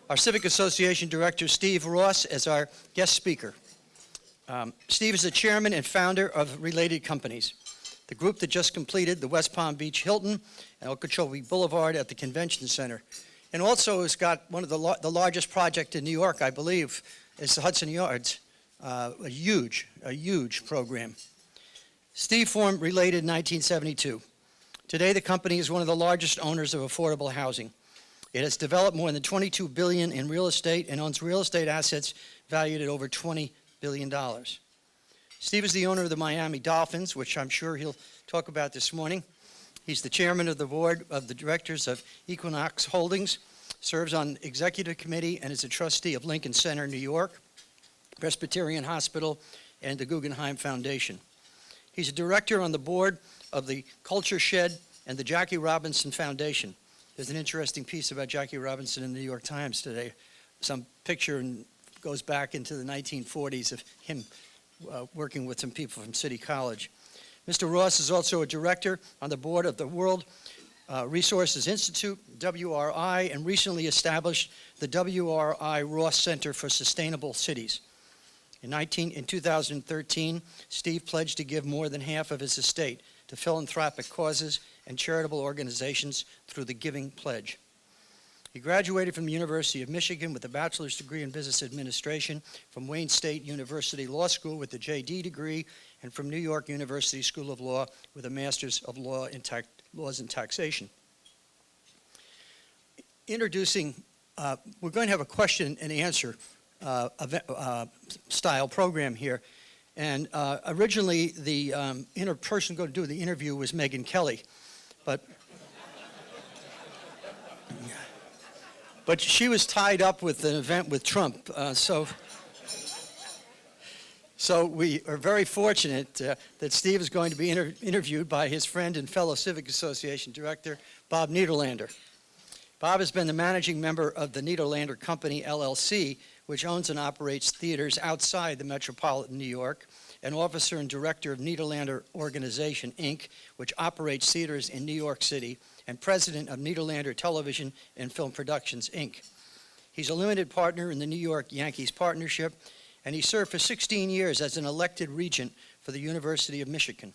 Our Civic Association Director, Steve Ross, as our guest speaker. Steve is the chairman and founder of Related Companies, the group that just completed the West Palm Beach Hilton and Okeechobee Boulevard at the Convention Center. And also has got one of the largest project in New York, I believe, is the Hudson Yards, a huge program. Steve formed Related in 1972. Today, the company is one of the largest owners of affordable housing. It has developed more than $22 billion in real estate and owns real estate assets valued at over $20 billion. Steve is the owner of the Miami Dolphins, which I'm sure he'll talk about this morning. He's the chairman of the board of the directors of Equinox Holdings, serves on executive committee, and is a trustee of Lincoln Center, New York, Presbyterian Hospital, and the Guggenheim Foundation. He's a director on the board of the Culture Shed and the Jackie Robinson Foundation. There's an interesting piece about Jackie Robinson in the New York Times today. Some picture goes back into the 1940s of him working with some people from City College. Mr. Ross is also a director on the board of the World Resources Institute, WRI, and recently established the WRI Ross Center for Sustainable Cities. In 2013, Steve pledged to give more than half of his estate to philanthropic causes and charitable organizations through the Giving Pledge. He graduated from the University of Michigan with a bachelor's degree in business administration, from Wayne State University Law School with a JD degree, and from New York University School of Law with a master's of laws and taxation. Introducing, we're going to have a question and answer style program here. And originally, the person going to do the interview was Megyn Kelly, but she was tied up with an event with Trump. So we are very fortunate that Steve is going to be interviewed by his friend and fellow Civic Association Director, Bob Nederlander. Bob has been the managing member of the Nederlander Company, LLC, which owns and operates theaters outside the metropolitan New York, an officer and director of Nederlander Organization, Inc., which operates theaters in New York City, and president of Nederlander Television and Film Productions, Inc. He's a limited partner in the New York Yankees Partnership, and he served for 16 years as an elected regent for the University of Michigan.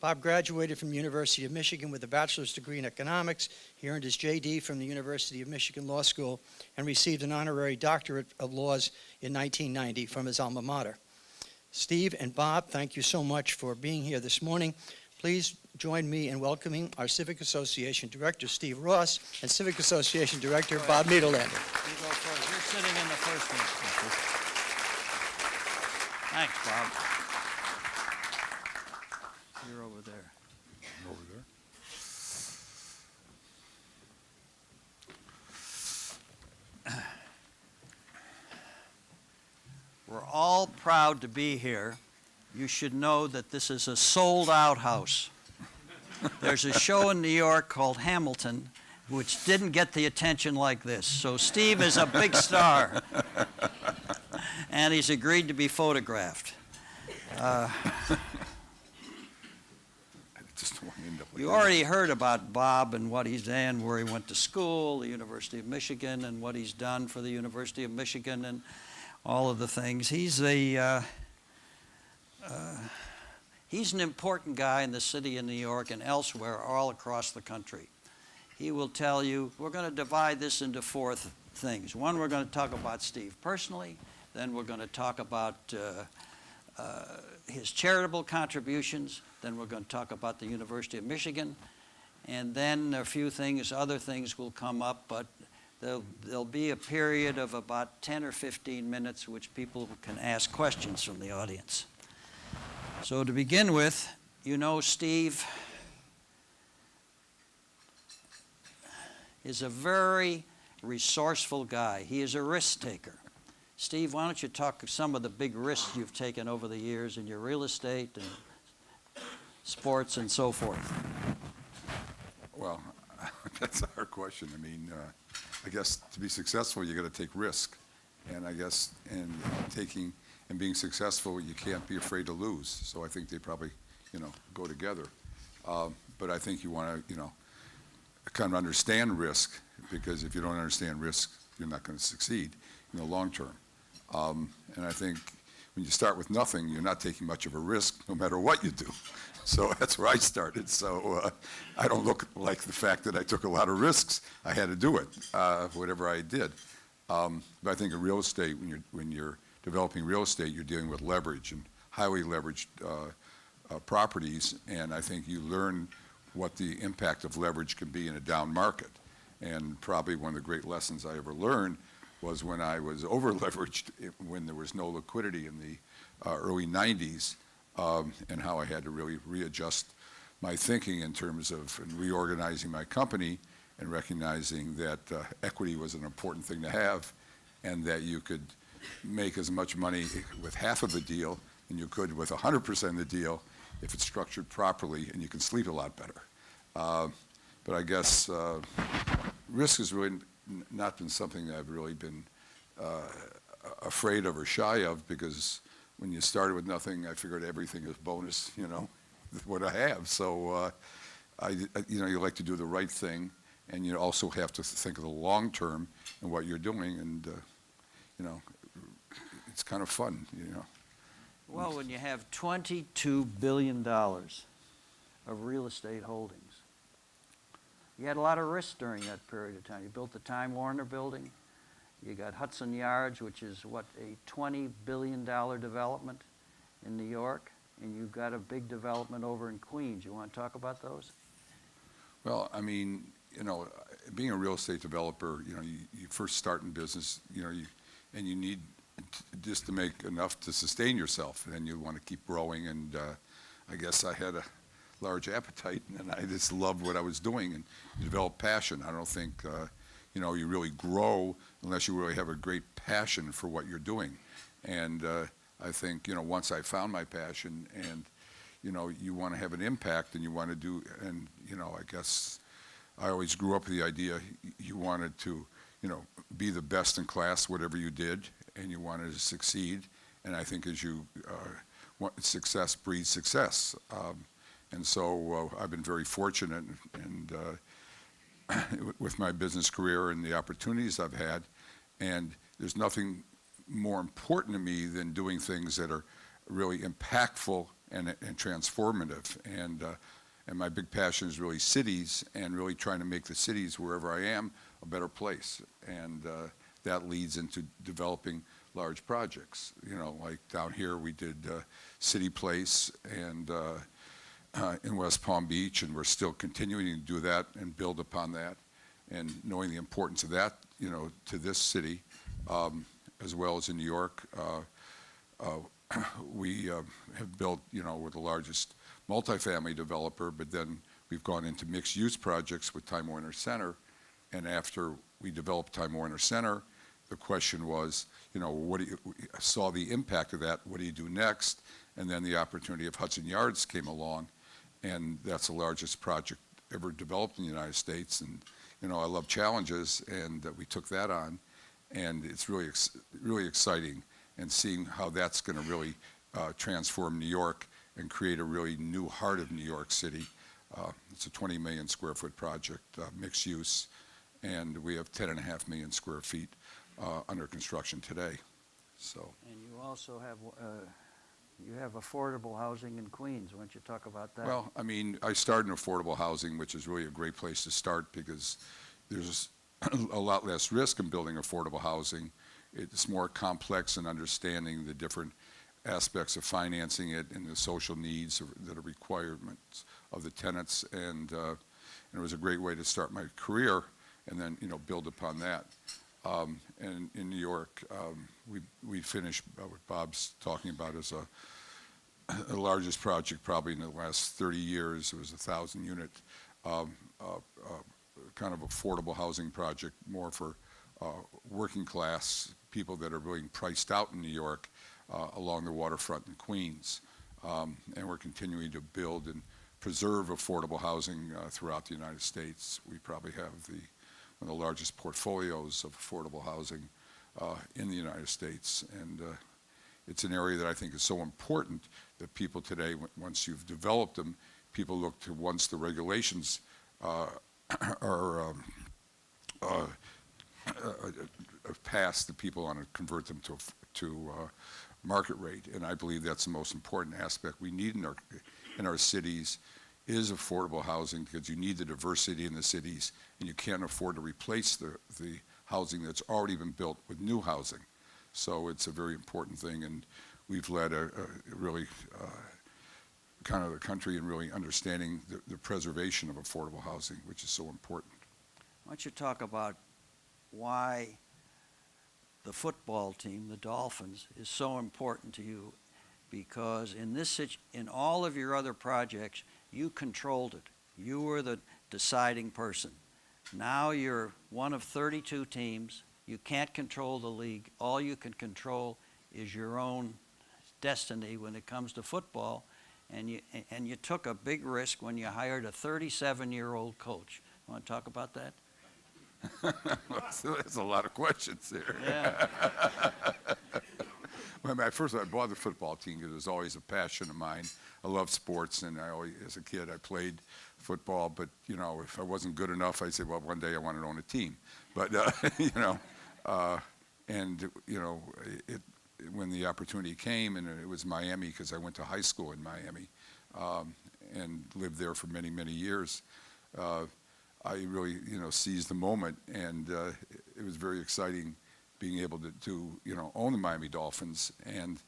Bob graduated from the University of Michigan with a bachelor's degree in economics. He earned his JD from the University of Michigan Law School and received an honorary doctorate of laws in 1990 from his alma mater. Steve and Bob, thank you so much for being here this morning. Please join me in welcoming our Civic Association Director, Steve Ross, and Civic Association Director, Bob Nederlander. You go first. You're sitting in the first one. Thanks, Bob. You're over there. Over there. We're all proud to be here. You should know that this is a sold-out house. There's a show in New York called Hamilton, which didn't get the attention like this. So Steve is a big star, and he's agreed to be photographed. You already heard about Bob and what he's done, where he went to school, the University of Michigan, and what he's done for the University of Michigan and all of the things. He's an important guy in the city of New York and elsewhere, all across the country. He will tell you, we're going to divide this into four things. One, we're going to talk about Steve personally. Then we're going to talk about his charitable contributions. Then we're going to talk about the University of Michigan. And then a few things, other things will come up, but there'll be a period of about 10 or 15 minutes which people can ask questions from the audience. So to begin with, you know Steve is a very resourceful guy. He is a risk taker. Steve, why don't you talk some of the big risks you've taken over the years in your real estate and sports and so forth? Well, that's a hard question. I mean, I guess to be successful, you got to take risk. And I guess in taking and being successful, you can't be afraid to lose. So I think they probably, go together. But I think you want to, kind of understand risk, because if you don't understand risk, you're not going to succeed in the long term. And I think when you start with nothing, you're not taking much of a risk no matter what you do. So that's where I started. So I don't look like the fact that I took a lot of risks. I had to do it, whatever I did. But I think in real estate, when you're developing real estate, you're dealing with leverage and highly leveraged properties, and I think you learn what the impact of leverage can be in a down market. And probably one of the great lessons I ever learned was when I was over-leveraged, when there was no liquidity in the early 90s, and how I had to really readjust my thinking in terms of reorganizing my company and recognizing that equity was an important thing to have, and that you could make as much money with half of a deal than you could with 100% of the deal if it's structured properly, and you can sleep a lot better. But I guess risk has really not been something that I've really been afraid of or shy of, because when you started with nothing, I figured everything is bonus, what I have. So, you like to do the right thing, and you also have to think of the long term and what you're doing, and, it's kind of fun, Well, when you have $22 billion of real estate holdings, you had a lot of risk during that period of time. You built the Time Warner building. You got Hudson Yards, which is, a $20 billion development in New York. And you've got a big development over in Queens. You want to talk about those? Well, I mean, being a real estate developer, you first start in business, and you need just to make enough to sustain yourself, and then you want to keep growing. And I guess I had a large appetite, and I just loved what I was doing, and you develop passion. I don't think you really grow unless you really have a great passion for what you're doing. And I think once I found my passion, and you want to have an impact, and you want to do, and I guess I always grew up with the idea you wanted to be the best in class, whatever you did, and you wanted to succeed. And I think as you success breeds success. And so I've been very fortunate and with my business career and the opportunities I've had. And there's nothing more important to me than doing things that are really impactful and transformative. And my big passion is really cities, and really trying to make the cities wherever I am a better place. And that leads into developing large projects. Like down here we did City Place and in West Palm Beach, and we're still continuing to do that and build upon that, and knowing the importance of that, to this city, as well as in New York. We have built, we're the largest multifamily developer, but then we've gone into mixed-use projects with Time Warner Center. And after we developed Time Warner Center, the question was, saw the impact of that, what do you do next? And then the opportunity of Hudson Yards came along, and that's the largest project ever developed in the United States. And, I love challenges, and we took that on, and it's really, really exciting, and seeing how that's going to really transform New York and create a really new heart of New York City. It's a 20 million square foot project, mixed use, and we have 10.5 million square feet under construction today. So. And you also have affordable housing in Queens. Why don't you talk about that? Well, I mean, I started in affordable housing, which is really a great place to start, because there's a lot less risk in building affordable housing. It's more complex in understanding the different aspects of financing it and the social needs that are requirements of the tenants. And it was a great way to start my career, and then build upon that. And in New York, we finished what Bob's talking about as the largest project probably in the last 30 years. It was a 1,000-unit kind of affordable housing project, more for working class people that are being priced out in New York along the waterfront in Queens. And we're continuing to build and preserve affordable housing throughout the United States. We probably have one of the largest portfolios of affordable housing in the United States. And it's an area that I think is so important that people today, once you've developed them, people look to, once the regulations are passed, the people want to convert them to market rate, and I believe that's the most important aspect we need in our cities is affordable housing, because you need the diversity in the cities, and you can't afford to replace the housing that's already been built with new housing. So it's a very important thing, and we've led a really kind of the country in really understanding the preservation of affordable housing, which is so important. Why don't you talk about why the football team, the Dolphins, is so important to you? Because in all of your other projects, you controlled it. You were the deciding person. Now you're one of 32 teams. You can't control the league. All you can control is your own destiny when it comes to football. And you took a big risk when you hired a 37-year-old coach. Want to talk about that? There's a lot of questions there. Yeah. Well, first, I bought the football team because it was always a passion of mine. I love sports, and as a kid, I played football. But if I wasn't good enough, I'd say, well, one day I want to own a team. But when the opportunity came, and it was Miami, because I went to high school in Miami and lived there for many, many years. I really, seized the moment, and it was very exciting being able to own the Miami Dolphins, and,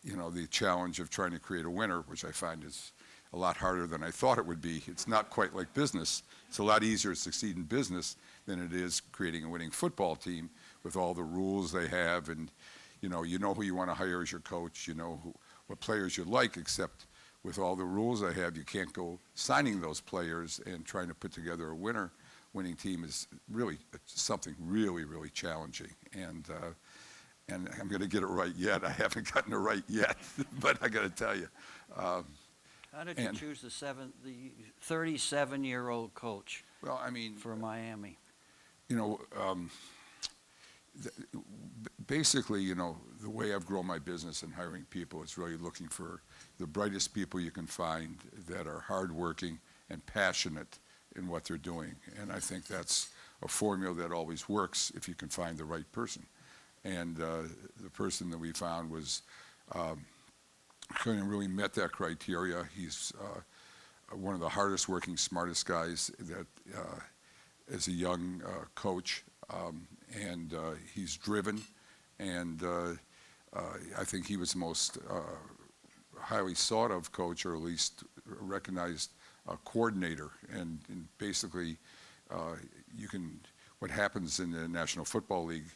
the challenge of trying to create a winner, which I find is a lot harder than I thought it would be. It's not quite like business. It's a lot easier to succeed in business than it is creating a winning football team with all the rules they have, and, you know who you want to hire as your coach, what players you like, except with all the rules they have, you can't go signing those players, and trying to put together a winning team is really something really, really challenging. And I'm going to get it right yet. I haven't gotten it right yet, but I got to tell you. How did you choose the 37-year-old coach for Miami? Basically, the way I've grown my business and hiring people is really looking for the brightest people you can find that are hardworking and passionate in what they're doing. And I think that's a formula that always works if you can find the right person. And the person that we found was kind of really met that criteria. He's one of the hardest working, smartest guys that as a young coach, and he's driven, and I think he was the most highly sought of coach, or at least recognized coordinator. And basically, what happens in the National Football League,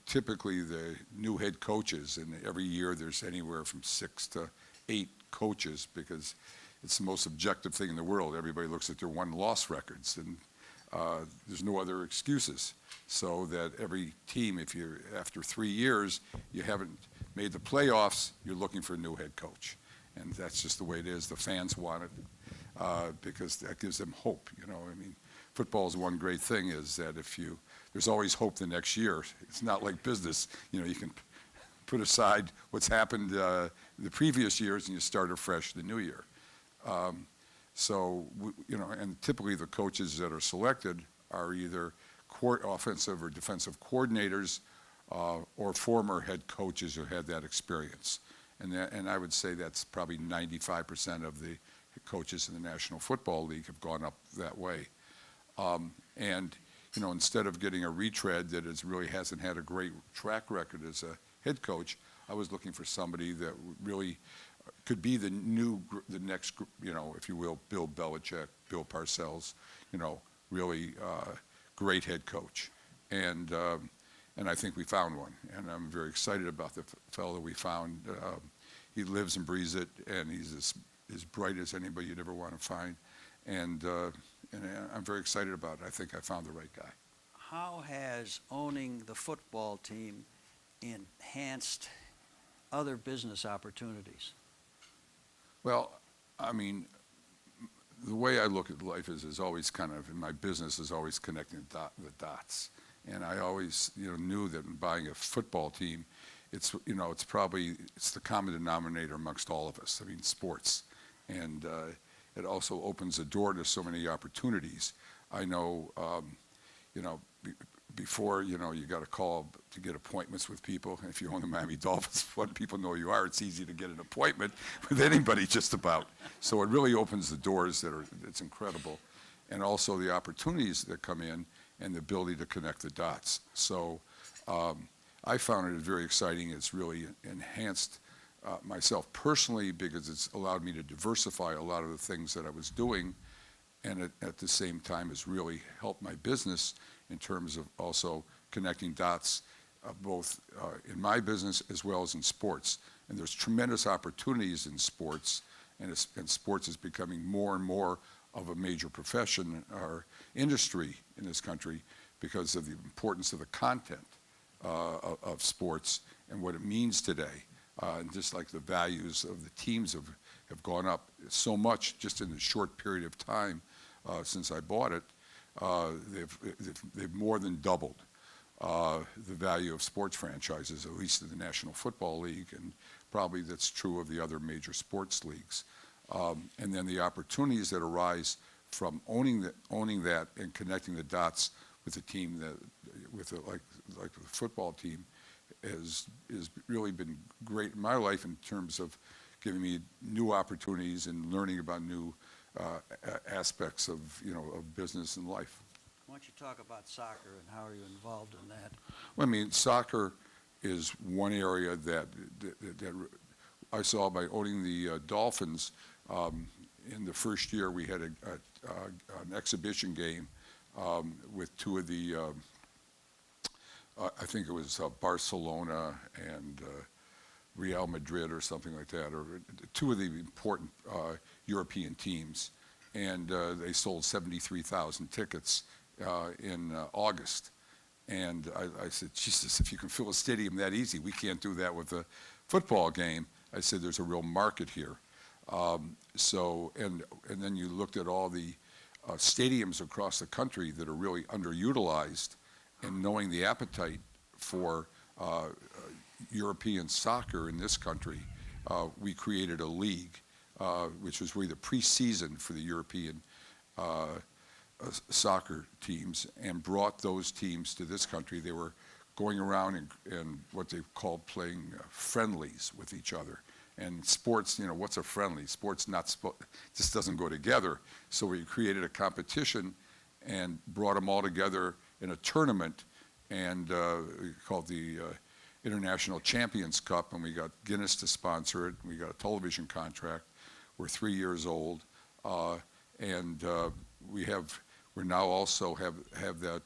typically the new head coaches, and every year there's anywhere from 6 to 8 coaches, because it's the most objective thing in the world. Everybody looks at their won-loss records, and there's no other excuses. So that every team, if you're after 3 years, you haven't made the playoffs, you're looking for a new head coach. And that's just the way it is. The fans want it because that gives them hope. Football's one great thing is that there's always hope the next year. It's not like business. You can put aside what's happened the previous years, and you start afresh the new year. And typically the coaches that are selected are either offensive or defensive coordinators or former head coaches who had that experience. And I would say that's probably 95% of the coaches in the National Football League have gone up that way. Instead of getting a retread that really hasn't had a great track record as a head coach, I was looking for somebody that really could be the next, if you will, Bill Belichick, Bill Parcells, really great head coach. And I think we found one, and I'm very excited about the fellow that we found. He lives and breathes it, and he's as bright as anybody you'd ever want to find. And I'm very excited about it. I think I found the right guy. How has owning the football team enhanced other business opportunities? Well, the way I look at life is always kind of, in my business, is always connecting the dots. And I always, knew that in buying a football team, it's the common denominator amongst all of us. Sports. And it also opens the door to so many opportunities. I know, you know, before, you know, you got to call to get appointments with people. If you own the Miami Dolphins, when people know you are, it's easy to get an appointment with anybody just about. So it really opens the doors it's incredible. And also the opportunities that come in and the ability to connect the dots. So I found it very exciting. It's really enhanced myself personally because it's allowed me to diversify a lot of the things that I was doing, and at the same time has really helped my business in terms of also connecting dots both in my business as well as in sports. And there's tremendous opportunities in sports, and sports is becoming more and more of a major profession or industry in this country because of the importance of the content of sports and what it means today. And just like the values of the teams have gone up so much just in a short period of time since I bought it, they've more than doubled the value of sports franchises, at least in the National Football League, and probably that's true of the other major sports leagues. And then the opportunities that arise from owning that and connecting the dots with the team like the football team has really been great in my life in terms of giving me new opportunities and learning about new aspects of business and life. Why don't you talk about soccer and how are you involved in that? Well, I mean, soccer is one area that I saw by owning the Dolphins. In the first year, we had an exhibition game with two of the, I think it was Barcelona and Real Madrid or something like that, or two of the important European teams. And they sold 73,000 tickets in August. And I said, Jesus, if you can fill a stadium that easy, we can't do that with a football game. I said, there's a real market here. And then you looked at all the stadiums across the country that are really underutilized, and knowing the appetite for European soccer in this country, we created a league, which was really the preseason for the European soccer teams, and brought those teams to this country. They were going around and what they called playing friendlies with each other. And sports, what's a friendly? Sports just doesn't go together. So we created a competition and brought them all together in a tournament, and we called the International Champions Cup, and we got Guinness to sponsor it. We got a television contract. We're 3 years old, and we now also have that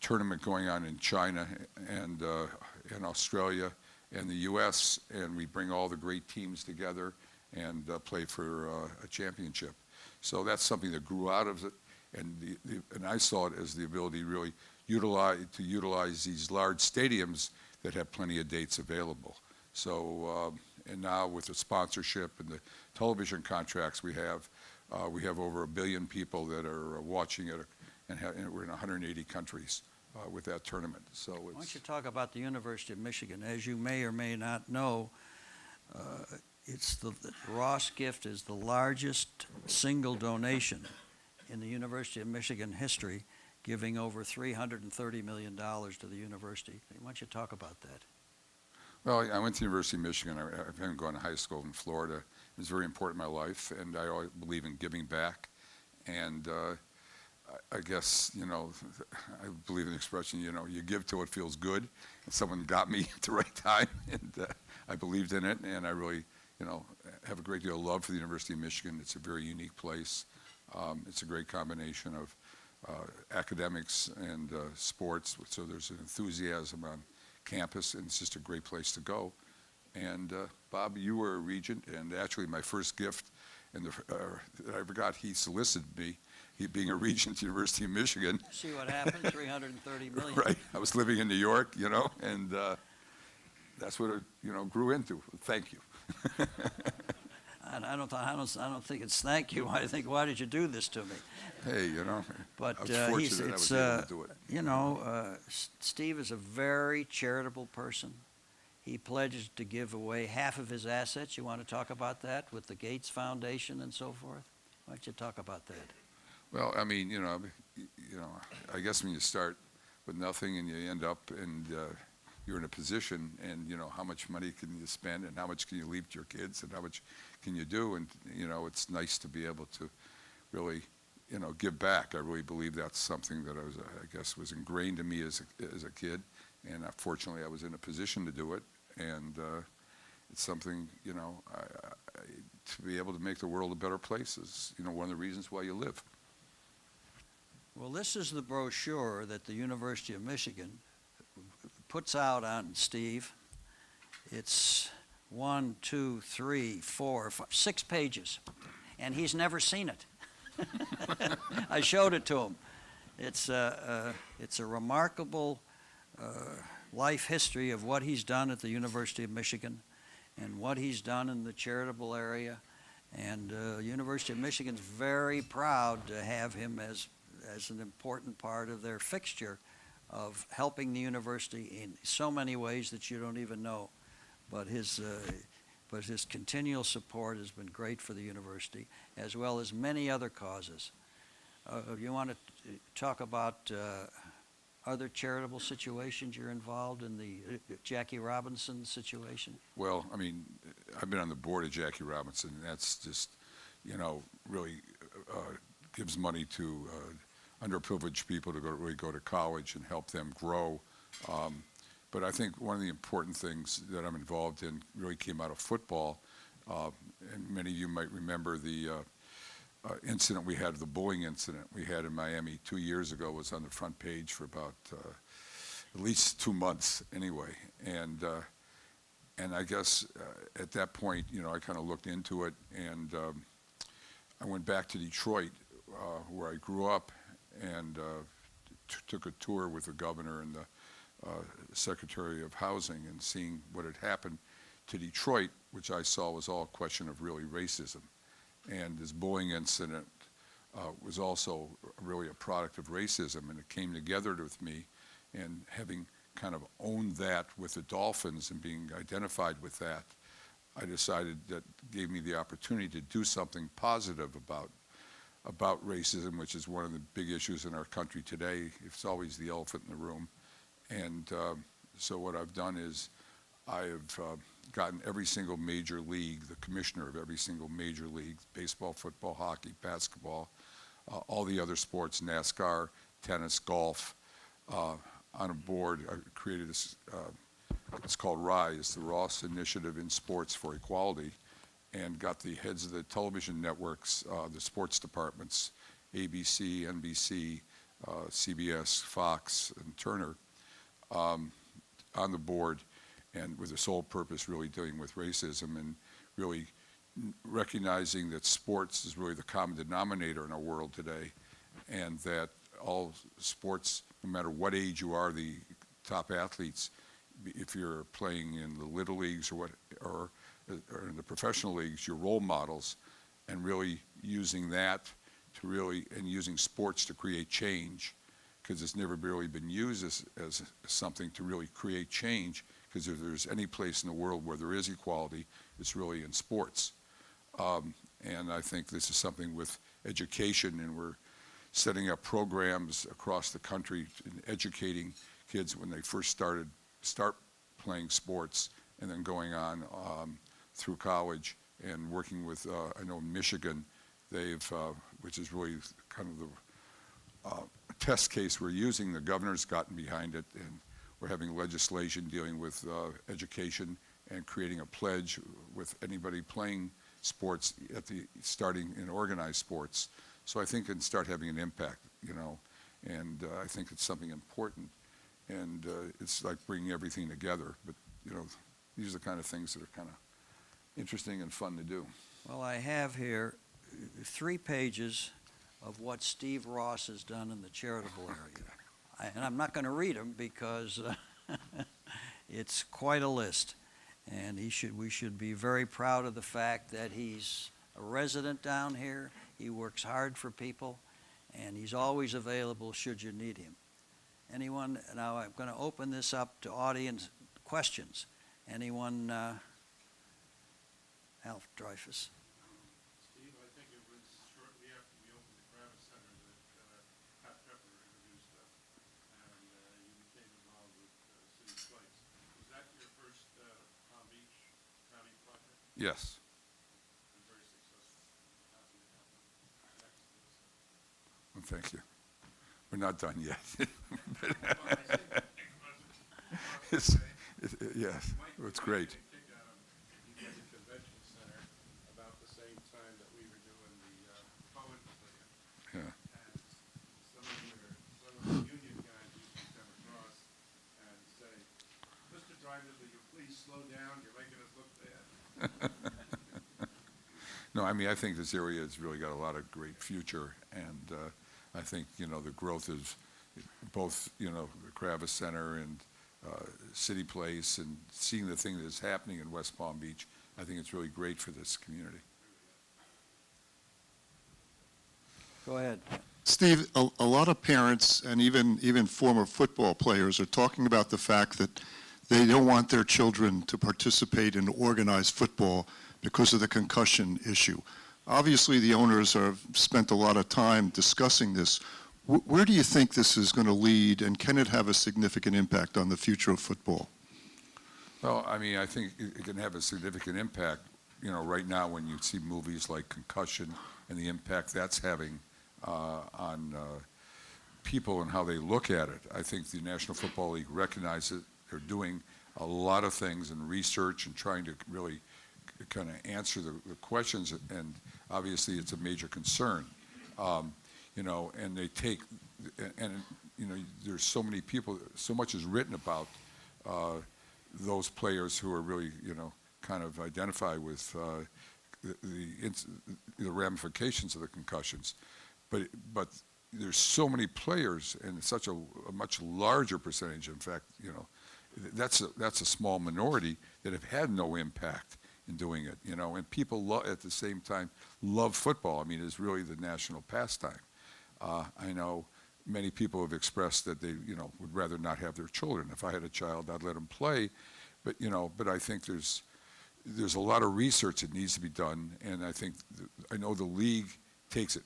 tournament going on in China and in Australia and the U.S., and we bring all the great teams together and play for a championship. So that's something that grew out of it, and I saw it as the ability to really utilize these large stadiums that have plenty of dates available. So and now with the sponsorship and the television contracts we have over 1 billion people that are watching it, and we're in 180 countries with that tournament. So why don't you talk about the University of Michigan? As you may or may not know, the Ross gift is the largest single donation in the University of Michigan history, giving over $330 million to the university. Why don't you talk about that? Well, I went to the University of Michigan. I haven't gone to high school in Florida. It was very important in my life, and I always believe in giving back. And I guess, I believe in the expression, you give till it feels good. And someone got me at the right time, and I believed in it, and I really, have a great deal of love for the University of Michigan. It's a very unique place. It's a great combination of academics and sports, so there's an enthusiasm on campus, and it's just a great place to go. And Bob, you were a regent, and actually my first gift that I forgot, he solicited me, he being a regent at the University of Michigan. See what happened, $330 million. Right, I was living in New York, and that's what it, grew into. Thank you. I don't think it's thank you. I think, why did you do this to me? Hey, But I was fortunate I was able to do it. Steve is a very charitable person. He pledged to give away half of his assets. You want to talk about that with the Gates Foundation and so forth? Why don't you talk about that? Well, I mean, I guess when you start with nothing and you end up and you're in a position and, how much money can you spend and how much can you leave to your kids and how much can you do? And, it's nice to be able to really, give back. I really believe that's something that I guess was ingrained in me as a kid. And fortunately, I was in a position to do it. And it's something, to be able to make the world a better place is, one of the reasons why you live. Well, this is the brochure that the University of Michigan puts out on Steve. It's 1, 2, 3, 4, 5, 6 pages, and he's never seen it. I showed it to him. It's a remarkable life history of what he's done at the University of Michigan and what he's done in the charitable area. And University of Michigan's very proud to have him as an important part of their fixture of helping the university in so many ways that you don't even know. But his continual support has been great for the university, as well as many other causes. You want to talk about other charitable situations you're involved in, the Jackie Robinson situation? Well, I mean, I've been on the board of Jackie Robinson, and that's just, really gives money to underprivileged people to really go to college and help them grow. But I think one of the important things that I'm involved in really came out of football. And many of you might remember the incident we had, the bullying incident we had in Miami 2 years ago. Was on the front page for about at least 2 months anyway. And I guess at that point, I kind of looked into it, and I went back to Detroit, where I grew up, and took a tour with the governor and the Secretary of Housing, and seeing what had happened to Detroit, which I saw was all a question of really racism. And this bullying incident was also really a product of racism, and it came together with me, and having kind of owned that with the Dolphins and being identified with that, I decided that gave me the opportunity to do something positive about racism, which is one of the big issues in our country today. It's always the elephant in the room. And so what I've done is I have gotten every single major league, the commissioner of every single major league, baseball, football, hockey, basketball, all the other sports, NASCAR, tennis, golf, on a board. I created this, it's called RISE, the Ross Initiative in Sports for Equality, and got the heads of the television networks, the sports departments, ABC, NBC, CBS, Fox, and Turner, on the board, and with the sole purpose really dealing with racism and really recognizing that sports is really the common denominator in our world today, and that all sports, no matter what age you are, the top athletes, if you're playing in the little leagues or in the professional leagues, you're role models, and really using that to and using sports to create change, because it's never really been used as something to really create change, because if there's any place in the world where there is equality, it's really in sports. And I think this is something with education, and we're setting up programs across the country in educating kids when they first start playing sports, and then going on through college, and working with, I know in Michigan, they've, which is really kind of the test case we're using, the governor's gotten behind it, and we're having legislation dealing with education and creating a pledge with anybody playing sports starting in organized sports. So I think it can start having an impact, and I think it's something important, and it's like bringing everything together. But, these are the kind of things that are kind of interesting and fun to do. Well, I have here 3 pages of what Steve Ross has done in the charitable area. And I'm not going to read them because it's quite a list. And we should be very proud of the fact that he's a resident down here. He works hard for people, and he's always available should you need him. Anyone? Now I'm going to open this up to audience questions. Anyone? Alf Dreyfus. Steve, I think it was shortly after we opened the Gravis Center that Yes. Well, thank you. We're not done yet. Yes, it's great. Yeah. No, I mean, I think this area has really got a lot of great future, and I think, the growth is both, the Kravis Center and City Place, and seeing the thing that's happening in West Palm Beach, I think it's really great for this community. Go ahead. Steve, a lot of parents and even former football players are talking about the fact that they don't want their children to participate in organized football because of the concussion issue. Obviously, the owners have spent a lot of time discussing this. Where do you think this is going to lead, and can it have a significant impact on the future of football? Well, I mean, I think it can have a significant impact, right now when you see movies like Concussion and the impact that's having on people and how they look at it. I think the National Football League recognizes it. They're doing a lot of things and research and trying to really kind of answer the questions, and obviously it's a major concern. And they take, there's so many people, so much is written about those players who are really, kind of identify with the ramifications of the concussions. But there's so many players, and it's such a much larger percentage. In fact, that's a small minority that have had no impact in doing it. And people at the same time love football. I mean, it's really the national pastime. I know many people have expressed that they, would rather not have their children. If I had a child, I'd let them play. But I think there's a lot of research that needs to be done, and I know the league takes it,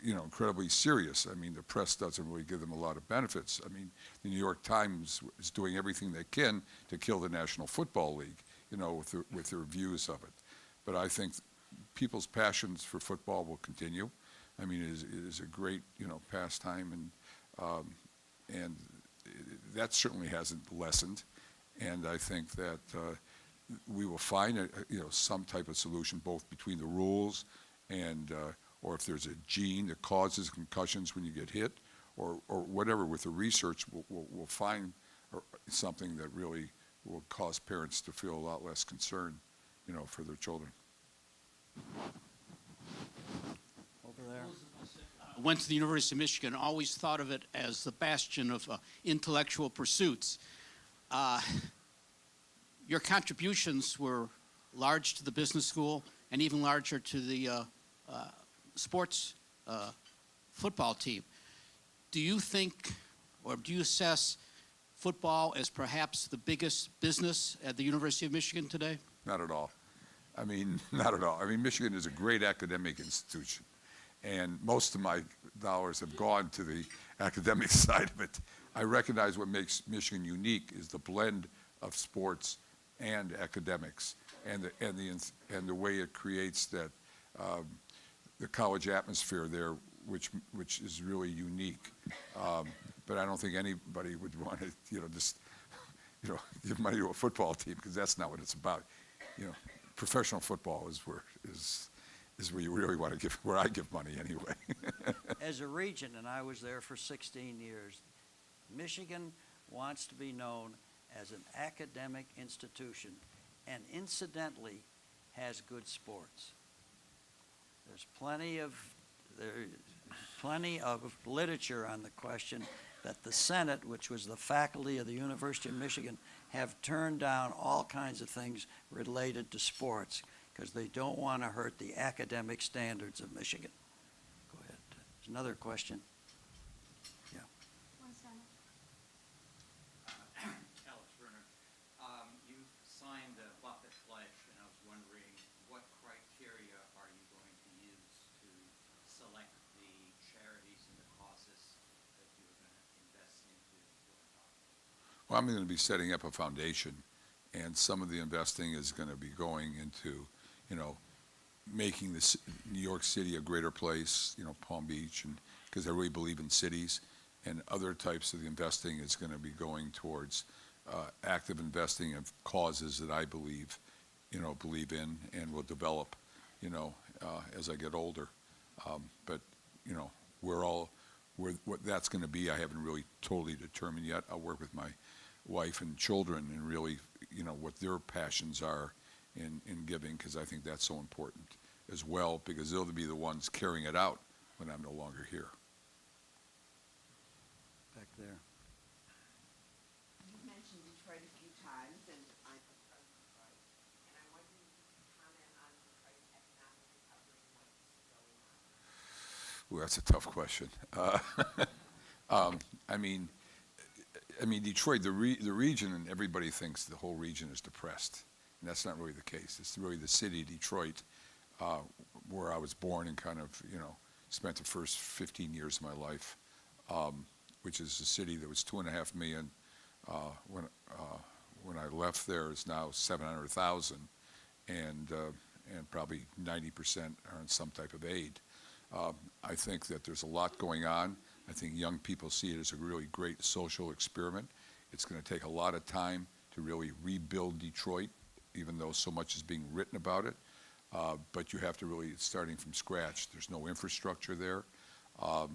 incredibly serious. I mean, the press doesn't really give them a lot of benefits. I mean, the New York Times is doing everything they can to kill the National Football League, with their views of it. But I think people's passions for football will continue. I mean, it is a great, pastime, and that certainly hasn't lessened. And I think that we will find some type of solution, both between the rules and or if there's a gene that causes concussions when you get hit, or whatever. With the research, we'll find something that really will cause parents to feel a lot less concern, for their children. Over there. Went to the University of Michigan, always thought of it as the bastion of intellectual pursuits. Your contributions were large to the business school and even larger to the sports football team. Do you think, or do you assess football as perhaps the biggest business at the University of Michigan today? Not at all. I mean, not at all. I mean, Michigan is a great academic institution, and most of my dollars have gone to the academic side of it. I recognize what makes Michigan unique is the blend of sports and academics, and the way it creates that the college atmosphere there, which is really unique. But I don't think anybody would want to, just, give money to a football team, because that's not what it's about. Professional football is where you really want to give, where I give money anyway. As a region, and I was there for 16 years, Michigan wants to be known as an academic institution, and incidentally has good sports. There's plenty of literature on the question that the Senate, which was the faculty of the University of Michigan, have turned down all kinds of things related to sports because they don't want to hurt the academic standards of Michigan. Go ahead. There's another question. Yeah. Alex Brunner, you've signed the Buffett Pledge, and I was wondering what criteria are you going to use to select the charities and the causes that you're going to invest into? Well, I'm going to be setting up a foundation, and some of the investing is going to be going into you know, making this New York City a greater place, you know, Palm Beach, and because I really believe in cities, and other types of investing is going to be going towards active investing of causes that I believe in and will develop, you know, as I get older. But, you know, what that's going to be, I haven't really totally determined yet. I'll work with my wife and children and really, you know, what their passions are in giving, because I think that's so important as well, because they'll be the ones carrying it out when I'm no longer here. Back there. You've mentioned Detroit a few times, and I'm from Detroit, and I'm wondering if you could comment on Detroit's economic recovery and what's going on. Well, that's a tough question. I mean, Detroit, the region, and everybody thinks the whole region is depressed, and that's not really the case. It's really the city of Detroit, where I was born and kind of, you know, spent the first 15 years of my life, which is a city that was 2.5 million when I left there. It's now 700,000, and probably 90% are in some type of aid. I think that there's a lot going on. I think young people see it as a really great social experiment. It's going to take a lot of time to really rebuild Detroit, even though so much is being written about it. But you have to really, it's starting from scratch. There's no infrastructure there. I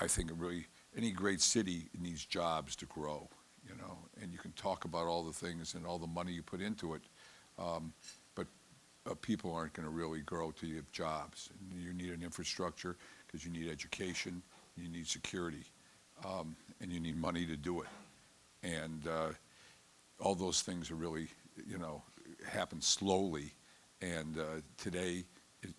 think really any great city needs jobs to grow, you know, and you can talk about all the things and all the money you put into it, but people aren't going to really grow till you have jobs. And you need an infrastructure because you need education, you need security, and you need money to do it. And all those things are really, you know, happen slowly. And today,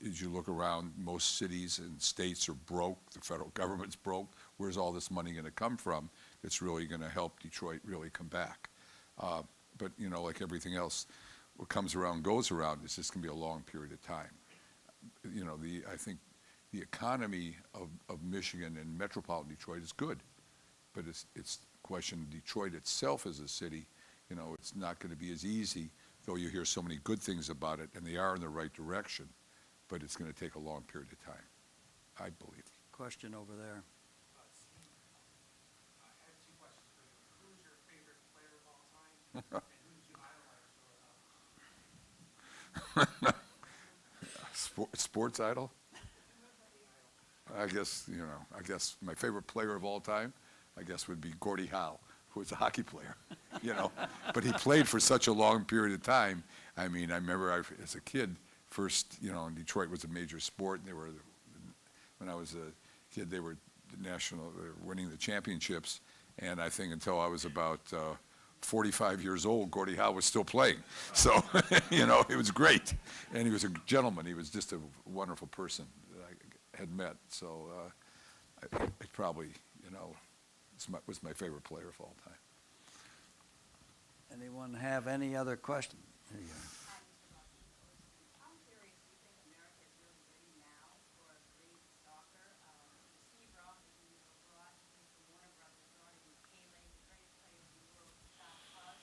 as you look around, most cities and states are broke. The federal government's broke. Where's all this money going to come from that's really going to help Detroit really come back? But, you know, like everything else, what comes around goes around. It's just going to be a long period of time. You know, I think the economy of Michigan and metropolitan Detroit is good, but it's a question of Detroit itself as a city. You know, it's not going to be as easy, though you hear so many good things about it, and they are in the right direction, but it's going to take a long period of time, I believe. Question over there. Steve, I have two questions for you. Who's your favorite player of all time, and who did you idolize growing up? Sports idol? I guess my favorite player of all time, I guess, would be Gordie Howe, who was a hockey player, you know. But he played for such a long period of time. I mean, I remember as a kid, first, you know, and Detroit was a major sport. And when I was a kid, they were winning the championships. And I think until I was about 45 years old, Gordie Howe was still playing. So, you know, it was great. And he was a gentleman. He was just a wonderful person that I had met. So it probably, you know, was my favorite player of all time. Anyone have any other question? There you go. I'm curious, do you think America is really ready now for a great soccer? Steve Ross is in the brought, the Warner Brothers brought in Pele, the greatest players in the world to stop us,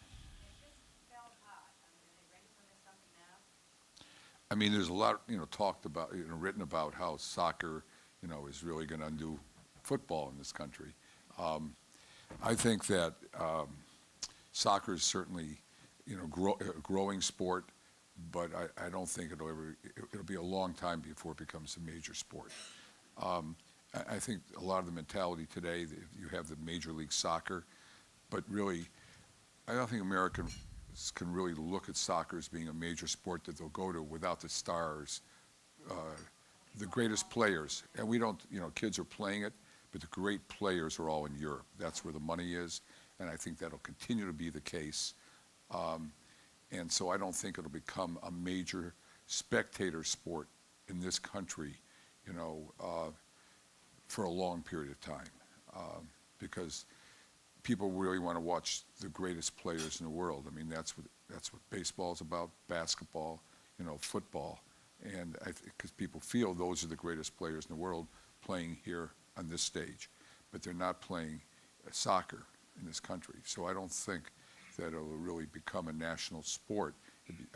and it just fell apart. I mean, are they ready for this something now? I mean, there's a lot, you know, talked about, you know, written about how soccer, you know, is really going to undo football in this country. I think that soccer is certainly, you know, a growing sport, but I don't think it'll be a long time before it becomes a major sport. I think a lot of the mentality today, you have the Major League Soccer, but really, I don't think Americans can really look at soccer as being a major sport that they'll go to without the stars, the greatest players. And we don't, you know, kids are playing it, but the great players are all in Europe. That's where the money is, and I think that'll continue to be the case. And so I don't think it'll become a major spectator sport in this country, you know, for a long period of time, because people really want to watch the greatest players in the world. I mean, that's what baseball's about, basketball, you know, football, and because people feel those are the greatest players in the world playing here on this stage, but they're not playing soccer in this country. So I don't think that it'll really become a national sport.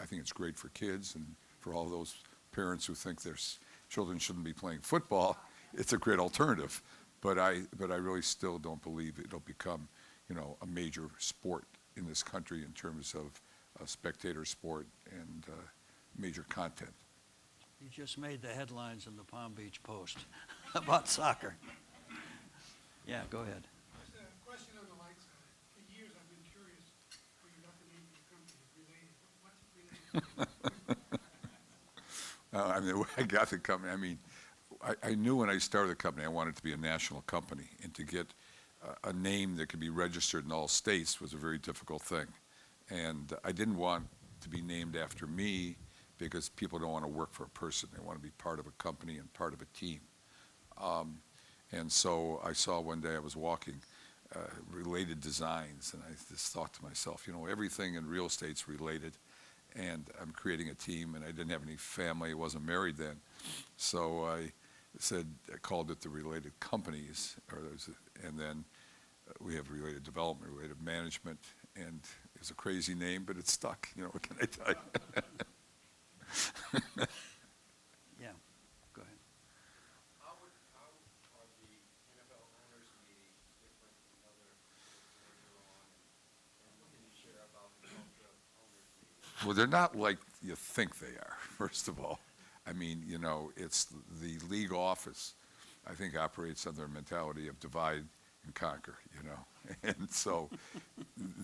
I think it's great for kids and for all those parents who think their children shouldn't be playing football. It's a great alternative. But I really still don't believe it'll become, a major sport in this country in terms of spectator sport and major content. You just made the headlines in the Palm Beach Post about soccer. Yeah, go ahead. Just a question on the light side. For years, I've been curious where you got the name of your company, Related. What's Related? The way I got the company, I knew when I started the company I wanted it to be a national company, and to get a name that could be registered in all states was a very difficult thing. And I didn't want to be named after me because people don't want to work for a person. They want to be part of a company and part of a team. And so I saw one day I was walking Related Designs, and I just thought to myself, everything in real estate's related, and I'm creating a team, and I didn't have any family. I wasn't married then. So I called it the Related Companies, and then we have Related Development, Related Management, and it's a crazy name, but it stuck. What can I tell you? Yeah, go ahead. How are the NFL owners meetings different from other boards you're on? And what can you share about the culture of owners meetings? Well, they're not like you think they are, first of all. It's the league office, I think, operates under a mentality of divide and conquer, And so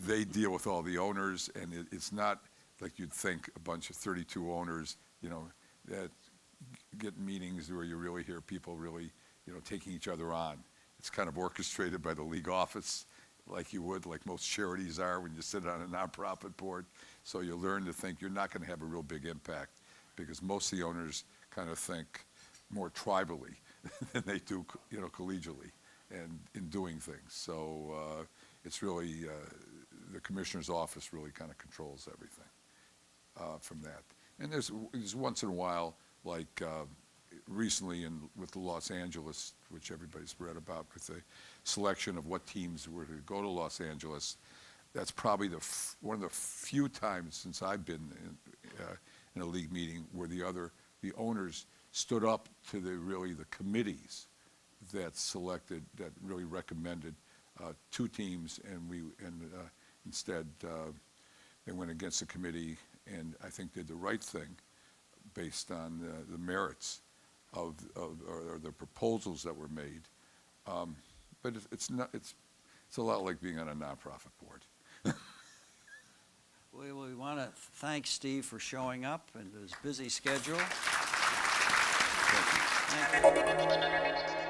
they deal with all the owners, and it's not like you'd think a bunch of 32 owners, that get meetings where you really hear people really, taking each other on. It's kind of orchestrated by the league office, like most charities are when you sit on a nonprofit board. So you learn to think you're not going to have a real big impact, because most of the owners kind of think more tribally than they do, collegially and in doing things. So it's really, the commissioner's office really kind of controls everything from that. And there's once in a while, like recently with the Los Angeles, which everybody's read about, with the selection of what teams were to go to Los Angeles. That's probably one of the few times since I've been in a league meeting where the owners stood up to the committees that really recommended two teams, and instead they went against the committee, and I think did the right thing based on the merits or the proposals that were made. But it's a lot like being on a nonprofit board. We want to thank Steve for showing up and his busy schedule. Thank you. Thank you.